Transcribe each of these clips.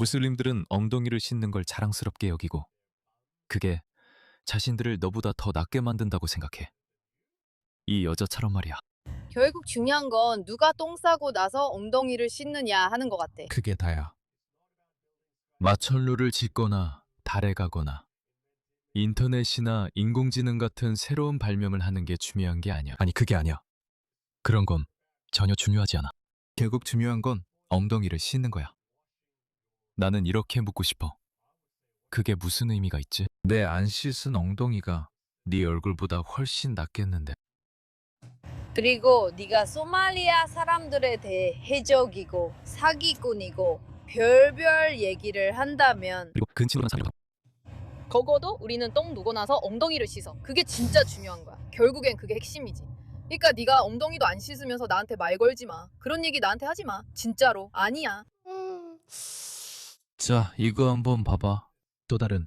무슬림들은 엉덩이를 씻는 걸 자랑스럽게 여기고 그게 자신들을 너보다 더 낫게 만든다고 생각해. 이 여자처럼 말이야. 결국 중요한 건 누가 똥 싸고 나서 엉덩이를 씻느냐 하는 것 같아. 그게 다야. 마천루를 짓거나 달에 가거나 인터넷이나 인공지능 같은 새로운 발명을 하는 게 중요한 게 아니야. 아니, 그게 아니야. 그런 건 전혀 중요하지 않아. 결국 중요한 건 엉덩이를 씻는 거야. 나는 이렇게 묻고 싶어. 그게 무슨 의미가 있지? 내 안 씻은 엉덩이가 네 얼굴보다 훨씬 낫겠는데. 그리고 네가 소말리아 사람들에 대해 해적이고 사기꾼이고 별별 얘기를 한다면 그리고 근친으로만 살려고. 적어도 우리는 똥 누고 나서 엉덩이를 씻어. 그게 진짜 중요한 거야. 결국엔 그게 핵심이지. 그러니까 네가 엉덩이도 안 씻으면서 나한테 말 걸지 마. 그런 얘기 나한테 하지 마. 진짜로. 아니야. 자, 이거 한번 봐봐. 또 다른,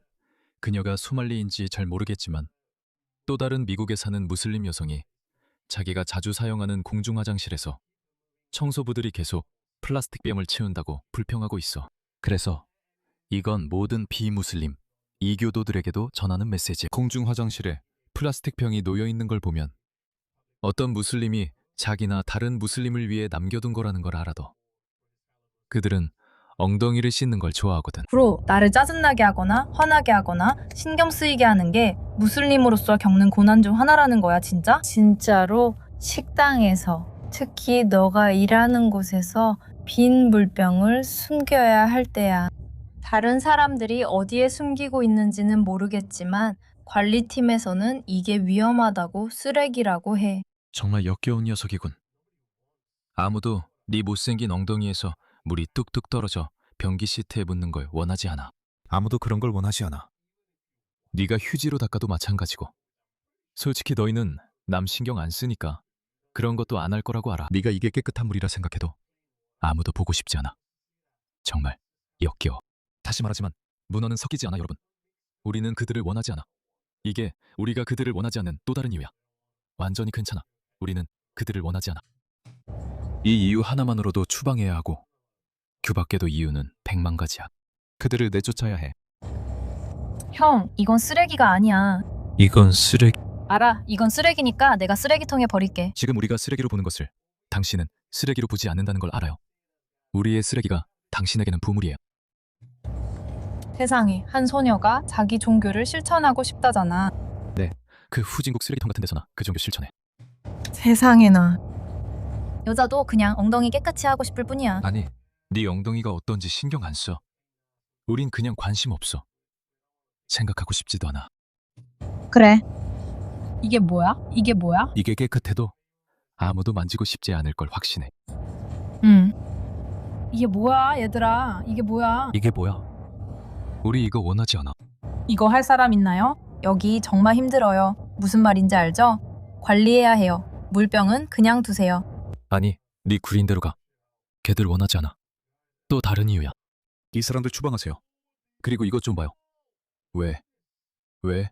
그녀가 소말리인지 잘 모르겠지만 또 다른 미국에 사는 무슬림 여성이 자기가 자주 사용하는 공중 화장실에서 청소부들이 계속 플라스틱 병을 치운다고 불평하고 있어. 그래서 이건 모든 비무슬림, 이교도들에게도 전하는 메시지. 공중 화장실에 플라스틱 병이 놓여 있는 걸 보면 어떤 무슬림이 자기나 다른 무슬림을 위해 남겨둔 거라는 걸 알아도 그들은 엉덩이를 씻는 걸 좋아하거든. 프로 나를 짜증나게 하거나 화나게 하거나 신경 쓰이게 하는 게 무슬림으로서 겪는 고난 중 하나라는 거야, 진짜? 진짜로 식당에서 특히 너가 일하는 곳에서 빈 물병을 숨겨야 할 때야. 다른 사람들이 어디에 숨기고 있는지는 모르겠지만 관리팀에서는 이게 위험하다고 쓰레기라고 해. 정말 역겨운 녀석이군. 아무도 네 못생긴 엉덩이에서 물이 뚝뚝 떨어져 변기 시트에 묻는 걸 원하지 않아. 아무도 그런 걸 원하지 않아. 네가 휴지로 닦아도 마찬가지고. 솔직히 너희는 남 신경 안 쓰니까 그런 것도 안 할 거라고 알아. 네가 이게 깨끗한 물이라 생각해도 아무도 보고 싶지 않아. 정말 역겨워. 다시 말하지만 문어는 섞이지 않아, 여러분. 우리는 그들을 원하지 않아. 이게 우리가 그들을 원하지 않는 또 다른 이유야. 완전히 괜찮아. 우리는 그들을 원하지 않아. 이 이유 하나만으로도 추방해야 하고 그 밖에도 이유는 100만 가지야. 그들을 내쫓아야 해. 형, 이건 쓰레기가 아니야. 이건 쓰레기. 알아, 이건 쓰레기니까 내가 쓰레기통에 버릴게. 지금 우리가 쓰레기로 보는 것을 당신은 쓰레기로 보지 않는다는 걸 알아요. 우리의 쓰레기가 당신에게는 보물이에요. 세상에, 한 소녀가 자기 종교를 실천하고 싶다잖아. 그 후진국 쓰레기통 같은 데서나 그 종교 실천해. 세상에나. 여자도 그냥 엉덩이 깨끗이 하고 싶을 뿐이야. 아니, 네 엉덩이가 어떤지 신경 안 써. 우린 그냥 관심 없어. 생각하고 싶지도 않아. 그래. 이게 뭐야? 이게 뭐야? 이게 깨끗해도 아무도 만지고 싶지 않을 걸 확신해. 응. 이게 뭐야, 얘들아? 이게 뭐야? 이게 뭐야? 우리 이거 원하지 않아. 이거 할 사람 있나요? 여기 정말 힘들어요. 무슨 말인지 알죠? 관리해야 해요. 물병은 그냥 두세요. 아니, 네 구린대로 가. 걔들 원하지 않아. 또 다른 이유야. 이 사람들 추방하세요. 그리고 이것 좀 봐요. 왜? 왜?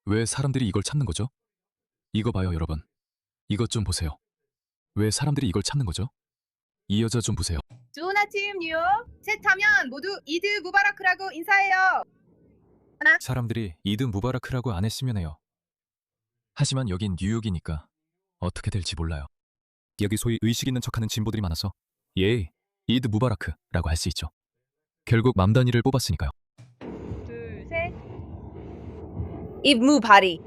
왜 사람들이 이걸 찾는 거죠? 이거 봐요, 여러분. 이것 좀 보세요. 왜 사람들이 이걸 찾는 거죠? 이 여자 좀 보세요. 좋은 아침 뉴욕. 제 타면 모두 이드 무바라크라고 인사해요. 사람들이 이드 무바라크라고 안 했으면 해요. 하지만 여긴 뉴욕이니까 어떻게 될지 몰라요. 여기 소위 의식 있는 척하는 진보들이 많아서 예, 이드 무바라크라고 할 수 있죠. 결국 맘다니를 뽑았으니까요. 둘, 셋. 입무바리.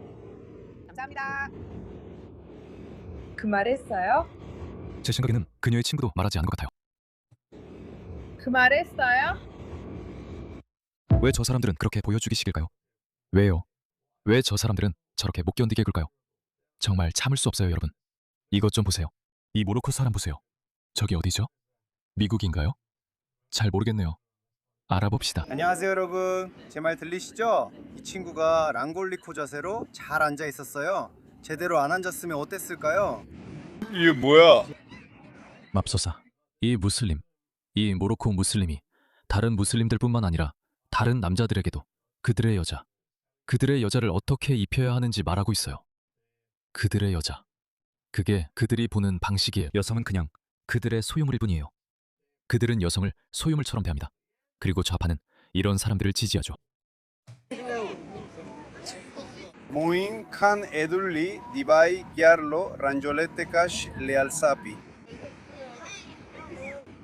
감사합니다. 그 말 했어요? 제 생각에는 그녀의 친구도 말하지 않은 것 같아요. 그 말 했어요? 왜 저 사람들은 그렇게 보여주기식일까요? 왜요? 왜 저 사람들은 저렇게 못 견디게 굴까요? 정말 참을 수 없어요, 여러분. 이것 좀 보세요. 이 모로코 사람 보세요. 저기 어디죠? 미국인가요? 잘 모르겠네요. 알아봅시다. 안녕하세요 여러분. 제 말 들리시죠? 이 친구가 랑골리코 자세로 잘 앉아 있었어요. 제대로 안 앉았으면 어땠을까요? 이게 뭐야? 맙소사. 이 무슬림, 이 모로코 무슬림이 다른 무슬림들뿐만 아니라 다른 남자들에게도 그들의 여자, 그들의 여자를 어떻게 입혀야 하는지 말하고 있어요. 그들의 여자. 그게 그들이 보는 방식이에요. 여성은 그냥 그들의 소유물일 뿐이에요. 그들은 여성을 소유물처럼 대합니다. 그리고 좌파는 이런 사람들을 지지하죠. 모인 칸 에둘리 디바이 기알로 란졸레테 카시 레알사피.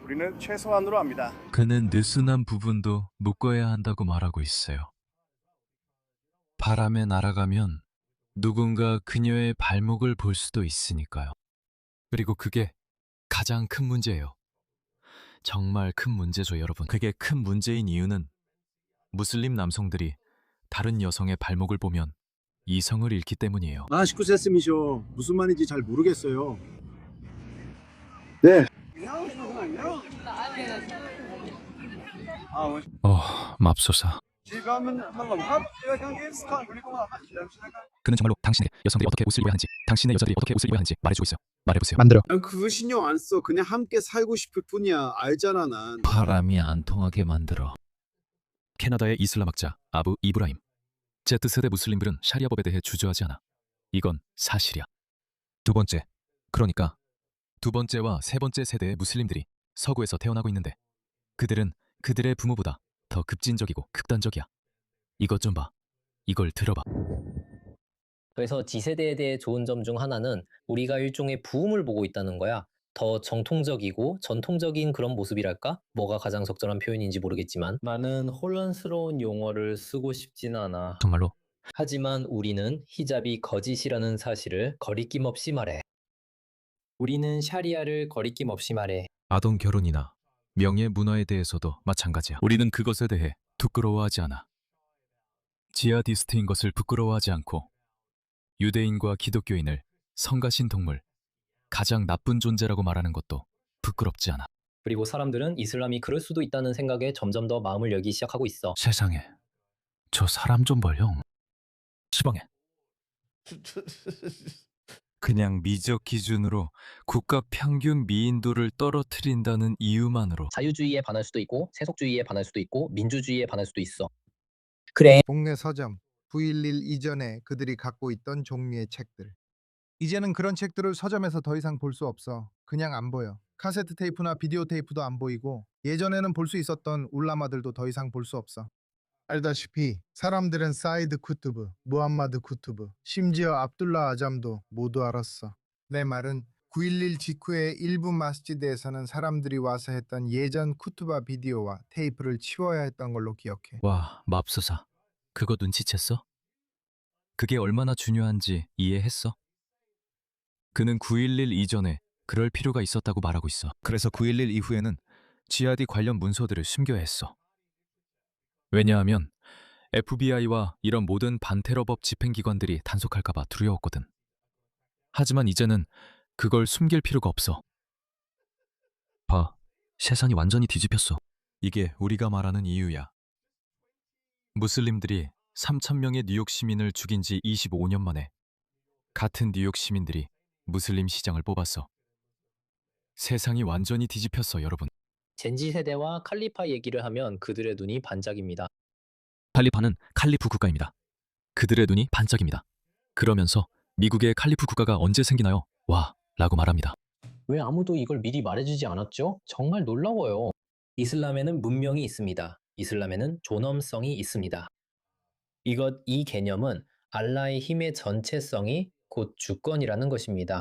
우리는 최소한으로 합니다. 그는 느슨한 부분도 묶어야 한다고 말하고 있어요. 바람에 날아가면 누군가 그녀의 발목을 볼 수도 있으니까요. 그리고 그게 가장 큰 문제예요. 정말 큰 문제죠, 여러분. 그게 큰 문제인 이유는 무슬림 남성들이 다른 여성의 발목을 보면 이성을 잃기 때문이에요. 아, 19세스미쇼. 무슨 말인지 잘 모르겠어요. 네. 맙소사. 그는 정말로 당신에게 여성들이 어떻게 옷을 입어야 하는지, 당신의 여자들이 어떻게 옷을 입어야 하는지 말해주고 있어요. 말해보세요. 만들어. 그거 신경 안 써. 그냥 함께 살고 싶을 뿐이야. 알잖아, 난. 바람이 안 통하게 만들어. 캐나다의 이슬람학자 아부 이브라임. Z세대 무슬림들은 샤리아법에 대해 주저하지 않아. 이건 사실이야. 두 번째, 그러니까 두 번째와 세 번째 세대의 무슬림들이 서구에서 태어나고 있는데 그들은 그들의 부모보다 더 급진적이고 극단적이야. 이것 좀 봐. 이걸 들어봐. 그래서 G세대에 대해 좋은 점 중 하나는 우리가 일종의 부음을 보고 있다는 거야. 더 정통적이고 전통적인 그런 모습이랄까? 뭐가 가장 적절한 표현인지 모르겠지만 나는 혼란스러운 용어를 쓰고 싶진 않아. 정말로 하지만 우리는 히잡이 거짓이라는 사실을 거리낌 없이 말해. 우리는 샤리아를 거리낌 없이 말해. 아동 결혼이나 명예 문화에 대해서도 마찬가지야. 우리는 그것에 대해 부끄러워하지 않아. 지하디스트인 것을 부끄러워하지 않고 유대인과 기독교인을 성가신 동물, 가장 나쁜 존재라고 말하는 것도 부끄럽지 않아. 그리고 사람들은 이슬람이 그럴 수도 있다는 생각에 점점 더 마음을 열기 시작하고 있어. 세상에, 저 사람 좀 봐요. 시방해. 그냥 미적 기준으로 국가 평균 미인도를 떨어뜨린다는 이유만으로 자유주의에 반할 수도 있고 세속주의에 반할 수도 있고 민주주의에 반할 수도 있어. 동네 서점 9.11 이전에 그들이 갖고 있던 종류의 책들. 이제는 그런 책들을 서점에서 더 이상 볼 수 없어. 그냥 안 보여. 카세트 테이프나 비디오 테이프도 안 보이고 예전에는 볼 수 있었던 울라마들도 더 이상 볼 수 없어. 알다시피 사람들은 사이드 쿠투브, 무함마드 쿠투브, 심지어 압둘라 아잠도 모두 알았어. 내 말은 9.11 직후에 일부 마스지드에서는 사람들이 와서 했던 예전 쿠투바 비디오와 테이프를 치워야 했던 걸로 기억해. 와, 맙소사. 그거 눈치챘어? 그게 얼마나 중요한지 이해했어? 그는 9.11 이전에 그럴 필요가 있었다고 말하고 있어. 그래서 9.11 이후에는 지하디 관련 문서들을 숨겨야 했어. 왜냐하면 FBI와 이런 모든 반테러법 집행기관들이 단속할까봐 두려웠거든. 하지만 이제는 그걸 숨길 필요가 없어. 봐, 세상이 완전히 뒤집혔어. 이게 우리가 말하는 이유야. 무슬림들이 3,000명의 뉴욕 시민을 죽인 지 25년 만에 같은 뉴욕 시민들이 무슬림 시장을 뽑았어. 세상이 완전히 뒤집혔어, 여러분. 젠지 세대와 칼리파 얘기를 하면 그들의 눈이 반짝입니다. 칼리파는 칼리프 국가입니다. 그들의 눈이 반짝입니다. 그러면서 미국의 칼리프 국가가 언제 생기나요? 와, 라고 말합니다. 왜 아무도 이걸 미리 말해주지 않았죠? 정말 놀라워요. 이슬람에는 문명이 있습니다. 이슬람에는 존엄성이 있습니다. 이 개념은 알라의 힘의 전체성이 곧 주권이라는 것입니다.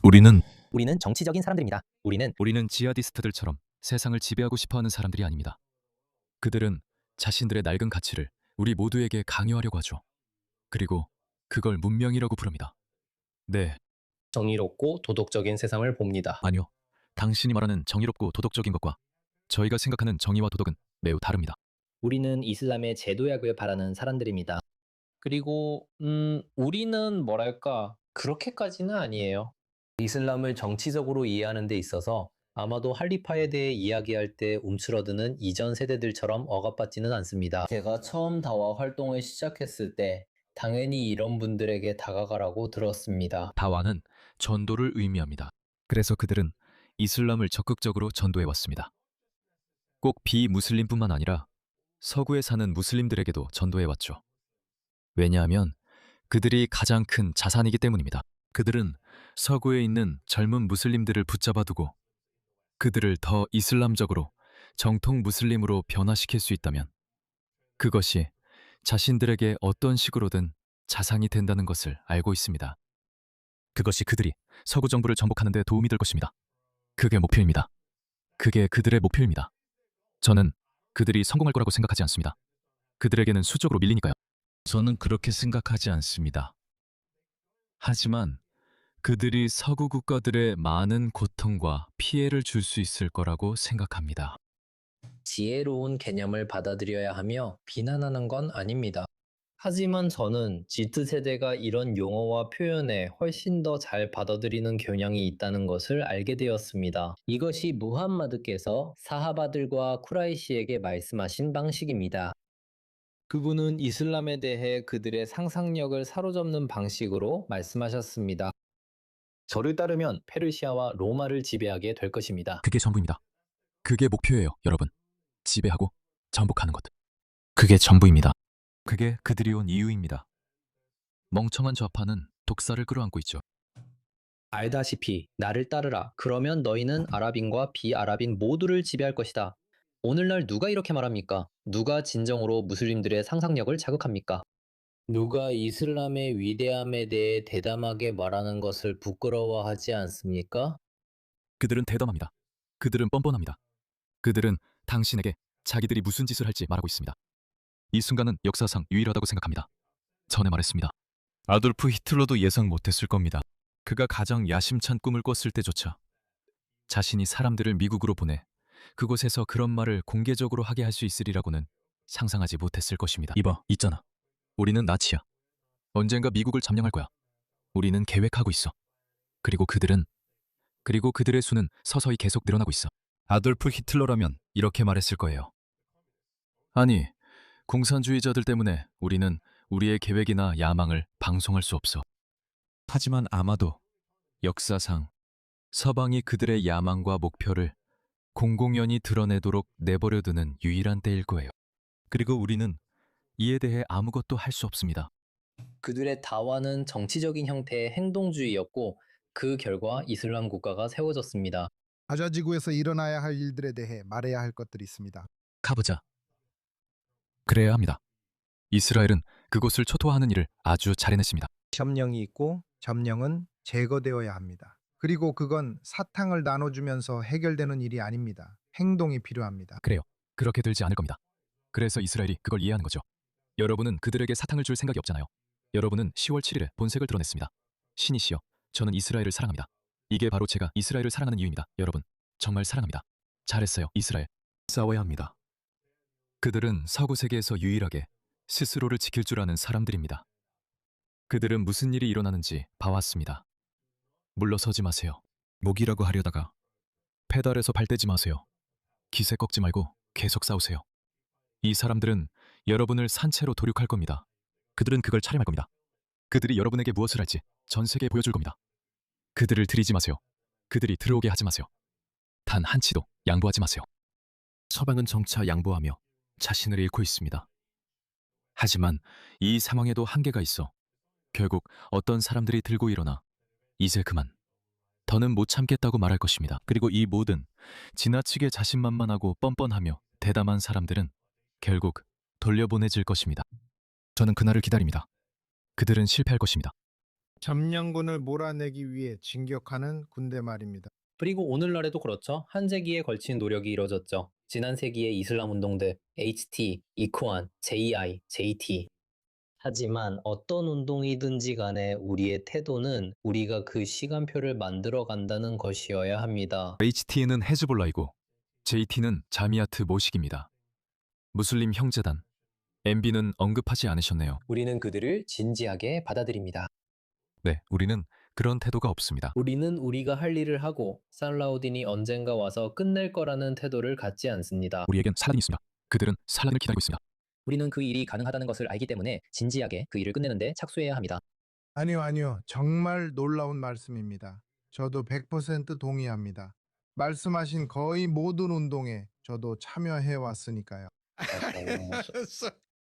우리는 정치적인 사람들입니다. 우리는 지하디스트들처럼 세상을 지배하고 싶어하는 사람들이 아닙니다. 그들은 자신들의 낡은 가치를 우리 모두에게 강요하려고 하죠. 그리고 그걸 문명이라고 부릅니다. 네, 정의롭고 도덕적인 세상을 봅니다. 아니요. 당신이 말하는 정의롭고 도덕적인 것과 저희가 생각하는 정의와 도덕은 매우 다릅니다. 우리는 이슬람의 제도약을 바라는 사람들입니다. 그리고 우리는 뭐랄까 그렇게까지는 아니에요. 이슬람을 정치적으로 이해하는 데 있어서 아마도 할리파에 대해 이야기할 때 움츠러드는 이전 세대들처럼 억압받지는 않습니다. 제가 처음 다와 활동을 시작했을 때 당연히 이런 분들에게 다가가라고 들었습니다. 다와는 전도를 의미합니다. 그래서 그들은 이슬람을 적극적으로 전도해왔습니다. 꼭 비무슬림뿐만 아니라 서구에 사는 무슬림들에게도 전도해왔죠. 왜냐하면 그들이 가장 큰 자산이기 때문입니다. 그들은 서구에 있는 젊은 무슬림들을 붙잡아두고 그들을 더 이슬람적으로 정통 무슬림으로 변화시킬 수 있다면 그것이 자신들에게 어떤 식으로든 자산이 된다는 것을 알고 있습니다. 그것이 그들이 서구 정부를 정복하는 데 도움이 될 것입니다. 그게 목표입니다. 그게 그들의 목표입니다. 저는 그들이 성공할 거라고 생각하지 않습니다. 그들에게는 수적으로 밀리니까요. 저는 그렇게 생각하지 않습니다. 하지만 그들이 서구 국가들의 많은 고통과 피해를 줄 수 있을 거라고 생각합니다. 지혜로운 개념을 받아들여야 하며 비난하는 건 아닙니다. 하지만 저는 Z세대가 이런 용어와 표현에 훨씬 더 잘 받아들이는 경향이 있다는 것을 알게 되었습니다. 이것이 무함마드께서 사하바들과 쿠라이시에게 말씀하신 방식입니다. 그분은 이슬람에 대해 그들의 상상력을 사로잡는 방식으로 말씀하셨습니다. 저를 따르면 페르시아와 로마를 지배하게 될 것입니다. 그게 전부입니다. 그게 목표예요, 여러분. 지배하고 정복하는 것. 그게 전부입니다. 그게 그들이 온 이유입니다. 멍청한 좌파는 독사를 끌어안고 있죠. 알다시피 나를 따르라. 그러면 너희는 아랍인과 비아랍인 모두를 지배할 것이다. 오늘날 누가 이렇게 말합니까? 누가 진정으로 무슬림들의 상상력을 자극합니까? 누가 이슬람의 위대함에 대해 대담하게 말하는 것을 부끄러워하지 않습니까? 그들은 대담합니다. 그들은 뻔뻔합니다. 그들은 당신에게 자기들이 무슨 짓을 할지 말하고 있습니다. 이 순간은 역사상 유일하다고 생각합니다. 전에 말했습니다. 아돌프 히틀러도 예상 못했을 겁니다. 그가 가장 야심찬 꿈을 꿨을 때조차 자신이 사람들을 미국으로 보내 그곳에서 그런 말을 공개적으로 하게 할 수 있으리라고는 상상하지 못했을 것입니다. 이봐, 있잖아. 우리는 나치야. 언젠가 미국을 점령할 거야. 우리는 계획하고 있어. 그리고 그들의 수는 서서히 계속 늘어나고 있어. 아돌프 히틀러라면 이렇게 말했을 거예요. 아니, 공산주의자들 때문에 우리는 우리의 계획이나 야망을 방송할 수 없어. 하지만 아마도 역사상 서방이 그들의 야망과 목표를 공공연히 드러내도록 내버려두는 유일한 때일 거예요. 그리고 우리는 이에 대해 아무것도 할 수 없습니다. 그들의 다와는 정치적인 형태의 행동주의였고 그 결과 이슬람 국가가 세워졌습니다. 아자지구에서 일어나야 할 일들에 대해 말해야 할 것들이 있습니다. 가보자. 그래야 합니다. 이스라엘은 그곳을 초토화하는 일을 아주 잘 해냈습니다. 점령이 있고 점령은 제거되어야 합니다. 그리고 그건 사탕을 나눠주면서 해결되는 일이 아닙니다. 행동이 필요합니다. 그래요. 그렇게 되지 않을 겁니다. 그래서 이스라엘이 그걸 이해하는 거죠. 여러분은 그들에게 사탕을 줄 생각이 없잖아요. 여러분은 10월 7일에 본색을 드러냈습니다. 신이시여, 저는 이스라엘을 사랑합니다. 이게 바로 제가 이스라엘을 사랑하는 이유입니다. 여러분, 정말 사랑합니다. 잘했어요, 이스라엘. 싸워야 합니다. 그들은 서구 세계에서 유일하게 스스로를 지킬 줄 아는 사람들입니다. 그들은 무슨 일이 일어나는지 봐왔습니다. 물러서지 마세요. 목이라고 하려다가 페달에서 발 떼지 마세요. 기세 꺾지 말고 계속 싸우세요. 이 사람들은 여러분을 산채로 도륙할 겁니다. 그들은 그걸 차림할 겁니다. 그들이 여러분에게 무엇을 할지 전 세계에 보여줄 겁니다. 그들을 들이지 마세요. 그들이 들어오게 하지 마세요. 단 한치도 양보하지 마세요. 서방은 정차 양보하며 자신을 잃고 있습니다. 하지만 이 상황에도 한계가 있어 결국 어떤 사람들이 들고 일어나 이제 그만, 더는 못 참겠다고 말할 것입니다. 그리고 이 모든 지나치게 자신만만하고 뻔뻔하며 대담한 사람들은 결국 돌려보내질 것입니다. 저는 그날을 기다립니다. 그들은 실패할 것입니다. 점령군을 몰아내기 위해 진격하는 군대 말입니다. 그리고 오늘날에도 그렇죠. 한 세기에 걸친 노력이 이뤄졌죠. 지난 세기의 이슬람 운동들 HT, 이코안, JI, JT. 하지만 어떤 운동이든지 간에 우리의 태도는 우리가 그 시간표를 만들어 간다는 것이어야 합니다. HT는 헤즈볼라이고 JT는 자미아트 모식입니다. 무슬림 형제단, MB는 언급하지 않으셨네요. 우리는 그들을 진지하게 받아들입니다. 네, 우리는 그런 태도가 없습니다. 우리는 우리가 할 일을 하고 살라우딘이 언젠가 와서 끝낼 거라는 태도를 갖지 않습니다. 우리에겐 살란이 있습니다. 그들은 살란을 기다리고 있습니다. 우리는 그 일이 가능하다는 것을 알기 때문에 진지하게 그 일을 끝내는데 착수해야 합니다. 아니요. 정말 놀라운 말씀입니다. 저도 100% 동의합니다. 말씀하신 거의 모든 운동에 저도 참여해 왔으니까요.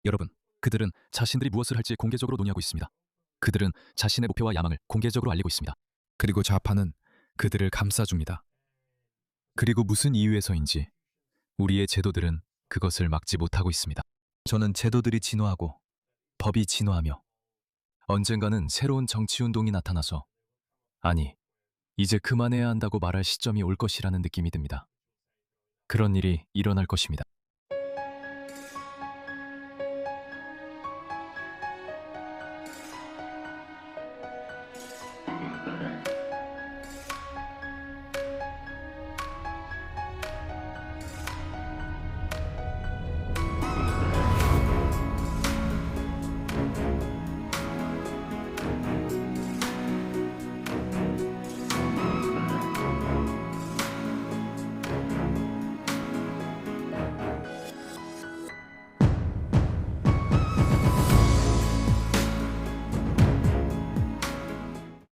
여러분, 그들은 자신들이 무엇을 할지 공개적으로 논의하고 있습니다. 그들은 자신의 목표와 야망을 공개적으로 알리고 있습니다. 그리고 좌파는 그들을 감싸줍니다. 그리고 무슨 이유에서인지 우리의 제도들은 그것을 막지 못하고 있습니다. 저는 제도들이 진화하고 법이 진화하며 언젠가는 새로운 정치운동이 나타나서 아니, 이제 그만해야 한다고 말할 시점이 올 것이라는 느낌이 듭니다. 그런 일이 일어날 것입니다.